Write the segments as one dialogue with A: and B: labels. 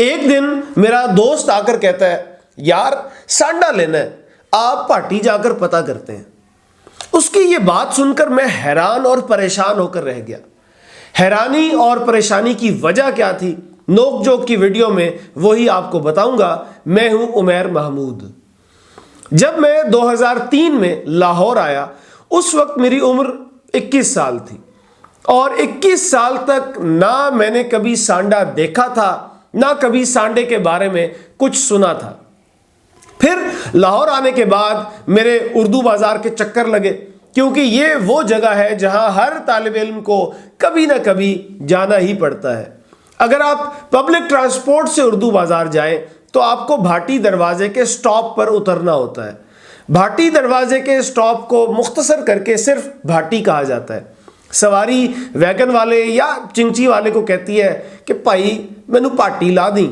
A: ایک دن میرا دوست آ کر کہتا ہے یار سانڈا لینا ہے، آپ پاٹی جا کر پتہ کرتے ہیں۔ اس کی یہ بات سن کر میں حیران اور پریشان ہو کر رہ گیا۔ حیرانی اور پریشانی کی وجہ کیا تھی، نوک جوک کی ویڈیو میں وہی آپ کو بتاؤں گا۔ میں ہوں عمیر محمود۔ جب میں 2003 میں لاہور آیا، اس وقت میری عمر 21 سال تھی، اور 21 سال تک نہ میں نے کبھی سانڈا دیکھا تھا، نہ کبھی سانڈے کے بارے میں کچھ سنا تھا۔ پھر لاہور آنے کے بعد میرے اردو بازار کے چکر لگے، کیونکہ یہ وہ جگہ ہے جہاں ہر طالب علم کو کبھی نہ کبھی جانا ہی پڑتا ہے۔ اگر آپ پبلک ٹرانسپورٹ سے اردو بازار جائیں تو آپ کو بھاٹی دروازے کے سٹاپ پر اترنا ہوتا ہے۔ بھاٹی دروازے کے سٹاپ کو مختصر کر کے صرف بھاٹی کہا جاتا ہے۔ سواری ویگن والے یا چنچی والے کو کہتی ہے کہ بھائی مینو بھاٹی لا دیں،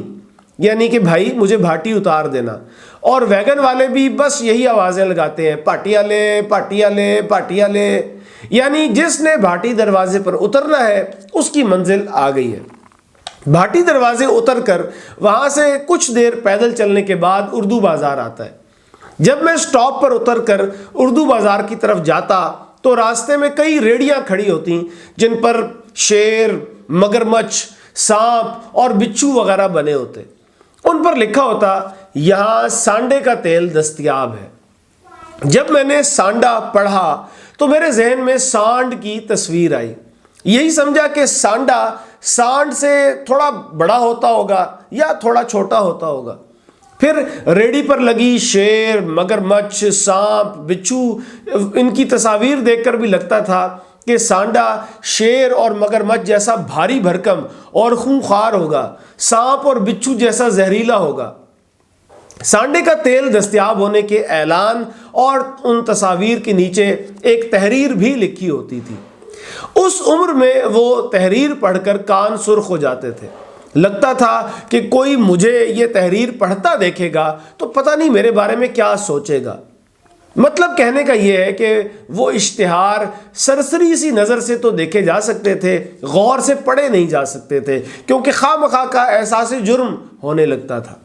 A: یعنی کہ بھائی مجھے بھاٹی اتار دینا، اور ویگن والے بھی بس یہی آوازیں لگاتے ہیں، پاٹی والے پاٹی والے پاٹی والے، یعنی جس نے بھاٹی دروازے پر اترنا ہے اس کی منزل آ گئی ہے۔ بھاٹی دروازے اتر کر وہاں سے کچھ دیر پیدل چلنے کے بعد اردو بازار آتا ہے۔ جب میں سٹاپ پر اتر کر اردو بازار کی طرف جاتا تو راستے میں کئی ریڑیاں کھڑی ہوتی جن پر شیر، مگرمچھ، سانپ اور بچھو وغیرہ بنے ہوتے۔ ان پر لکھا ہوتا یہاں سانڈے کا تیل دستیاب ہے۔ جب میں نے سانڈا پڑھا تو میرے ذہن میں سانڈ کی تصویر آئی۔ یہی سمجھا کہ سانڈا سانڈ سے تھوڑا بڑا ہوتا ہوگا یا تھوڑا چھوٹا ہوتا ہوگا۔ پھر ریڑی پر لگی شیر، مگرمچھ، سانپ، بچھو، ان کی تصاویر دیکھ کر بھی لگتا تھا کہ سانڈا شیر اور مگرمچھ جیسا بھاری بھرکم اور خونخوار ہوگا، سانپ اور بچھو جیسا زہریلا ہوگا۔ سانڈے کا تیل دستیاب ہونے کے اعلان اور ان تصاویر کے نیچے ایک تحریر بھی لکھی ہوتی تھی۔ اس عمر میں وہ تحریر پڑھ کر کان سرخ ہو جاتے تھے۔ لگتا تھا کہ کوئی مجھے یہ تحریر پڑھتا دیکھے گا تو پتہ نہیں میرے بارے میں کیا سوچے گا۔ مطلب کہنے کا یہ ہے کہ وہ اشتہار سرسری سی نظر سے تو دیکھے جا سکتے تھے، غور سے پڑھے نہیں جا سکتے تھے، کیونکہ خواہ مخواہ کا احساس جرم ہونے لگتا تھا۔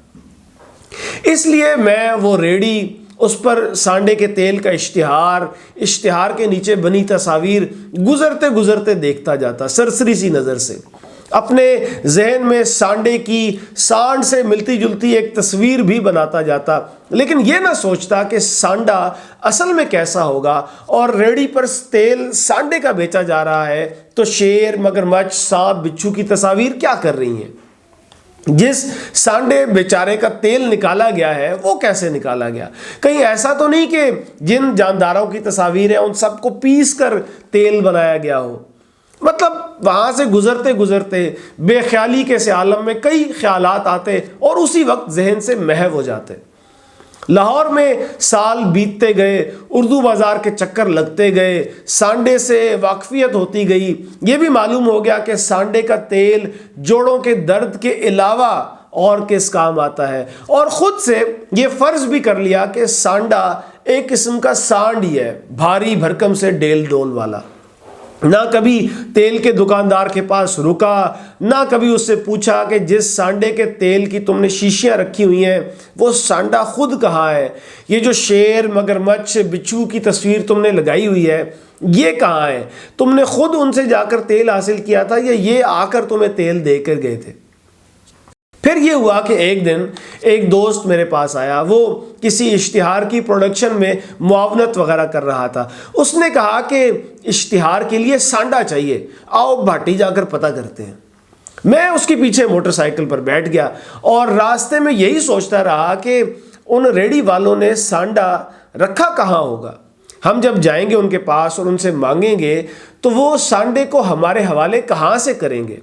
A: اس لیے میں وہ ریڑی، اس پر سانڈے کے تیل کا اشتہار کے نیچے بنی تصاویر گزرتے گزرتے دیکھتا جاتا، سرسری سی نظر سے۔ اپنے ذہن میں سانڈے کی سانڈ سے ملتی جلتی ایک تصویر بھی بناتا جاتا، لیکن یہ نہ سوچتا کہ سانڈا اصل میں کیسا ہوگا، اور ریڑی پر تیل سانڈے کا بیچا جا رہا ہے تو شیر، مگرمچھ، سانپ، بچھو کی تصاویر کیا کر رہی ہیں۔ جس سانڈے بیچارے کا تیل نکالا گیا ہے وہ کیسے نکالا گیا؟ کہیں ایسا تو نہیں کہ جن جانداروں کی تصاویر ہیں ان سب کو پیس کر تیل بنایا گیا ہو؟ مطلب وہاں سے گزرتے گزرتے بے خیالی کے سے عالم میں کئی خیالات آتے اور اسی وقت ذہن سے محو ہو جاتے۔ لاہور میں سال بیتتے گئے، اردو بازار کے چکر لگتے گئے، سانڈے سے واقفیت ہوتی گئی۔ یہ بھی معلوم ہو گیا کہ سانڈے کا تیل جوڑوں کے درد کے علاوہ اور کس کام آتا ہے، اور خود سے یہ فرض بھی کر لیا کہ سانڈا ایک قسم کا سانڈ ہی ہے، بھاری بھرکم سے ڈیل ڈول والا۔ نہ کبھی تیل کے دکاندار کے پاس رکا، نہ کبھی اس سے پوچھا کہ جس سانڈے کے تیل کی تم نے شیشیاں رکھی ہوئی ہیں وہ سانڈا خود کہاں ہے، یہ جو شیر، مگرمچھ، بچھو کی تصویر تم نے لگائی ہوئی ہے یہ کہاں ہے، تم نے خود ان سے جا کر تیل حاصل کیا تھا یا یہ آ کر تمہیں تیل دے کر گئے تھے۔ پھر یہ ہوا کہ ایک دن ایک دوست میرے پاس آیا، وہ کسی اشتہار کی پروڈکشن میں معاونت وغیرہ کر رہا تھا۔ اس نے کہا کہ اشتہار کے لیے سانڈا چاہیے، آؤ بھاٹی جا کر پتہ کرتے ہیں۔ میں اس کے پیچھے موٹر سائیکل پر بیٹھ گیا اور راستے میں یہی سوچتا رہا کہ ان ریڑی والوں نے سانڈا رکھا کہاں ہوگا۔ ہم جب جائیں گے ان کے پاس اور ان سے مانگیں گے تو وہ سانڈے کو ہمارے حوالے کہاں سے کریں گے،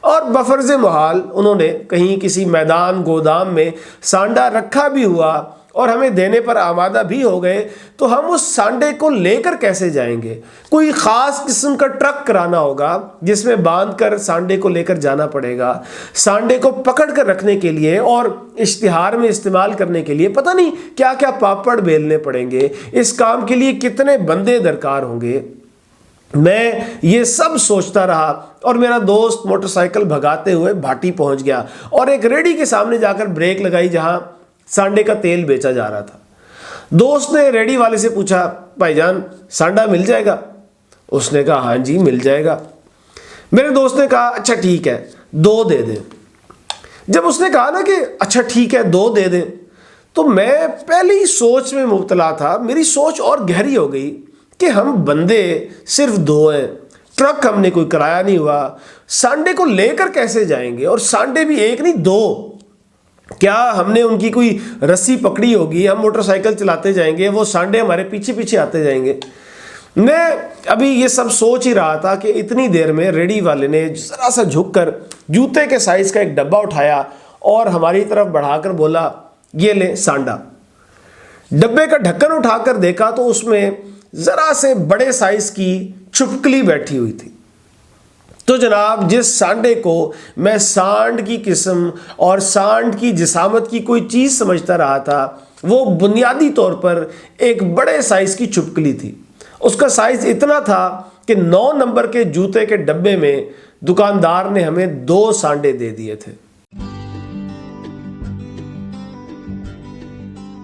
A: اور بفرض محال انہوں نے کہیں کسی میدان گودام میں سانڈا رکھا بھی ہوا اور ہمیں دینے پر آمادہ بھی ہو گئے تو ہم اس سانڈے کو لے کر کیسے جائیں گے؟ کوئی خاص قسم کا ٹرک کرانا ہوگا جس میں باندھ کر سانڈے کو لے کر جانا پڑے گا۔ سانڈے کو پکڑ کر رکھنے کے لیے اور اشتہار میں استعمال کرنے کے لیے پتہ نہیں کیا کیا پاپڑ بیلنے پڑیں گے، اس کام کے لیے کتنے بندے درکار ہوں گے۔ میں یہ سب سوچتا رہا اور میرا دوست موٹر سائیکل بھگاتے ہوئے بھاٹی پہنچ گیا اور ایک ریڑھی کے سامنے جا کر بریک لگائی جہاں سانڈے کا تیل بیچا جا رہا تھا۔ دوست نے ریڑھی والے سے پوچھا، بھائی جان سانڈا مل جائے گا؟ اس نے کہا ہاں جی مل جائے گا۔ میرے دوست نے کہا اچھا ٹھیک ہے 2 دے دیں۔ جب اس نے کہا نا کہ اچھا ٹھیک ہے 2 دے دیں، تو میں پہلی سوچ میں مبتلا تھا، میری سوچ اور گہری ہو گئی کہ ہم بندے صرف 2 ہیں، ٹرک ہم نے کوئی کرایہ نہیں ہوا، سانڈے کو لے کر کیسے جائیں گے؟ اور سانڈے بھی 1 نہیں 2، کیا ہم نے ان کی کوئی رسی پکڑی ہوگی؟ ہم موٹر سائیکل چلاتے جائیں گے، وہ سانڈے ہمارے پیچھے پیچھے آتے جائیں گے۔ میں ابھی یہ سب سوچ ہی رہا تھا کہ اتنی دیر میں ریڑھی والے نے ذرا سا جھک کر جوتے کے سائز کا ایک ڈبہ اٹھایا اور ہماری طرف بڑھا کر بولا، یہ لیں سانڈا۔ ڈبے کا ڈھکن اٹھا کر دیکھا تو اس میں ذرا سے بڑے سائز کی چھپکلی بیٹھی ہوئی تھی۔ تو جناب جس سانڈے کو میں سانڈ کی قسم اور سانڈ کی جسامت کی کوئی چیز سمجھتا رہا تھا، وہ بنیادی طور پر ایک بڑے سائز کی چھپکلی تھی۔ اس کا سائز اتنا تھا کہ 9 نمبر کے جوتے کے ڈبے میں دکاندار نے ہمیں 2 سانڈے دے دیے تھے۔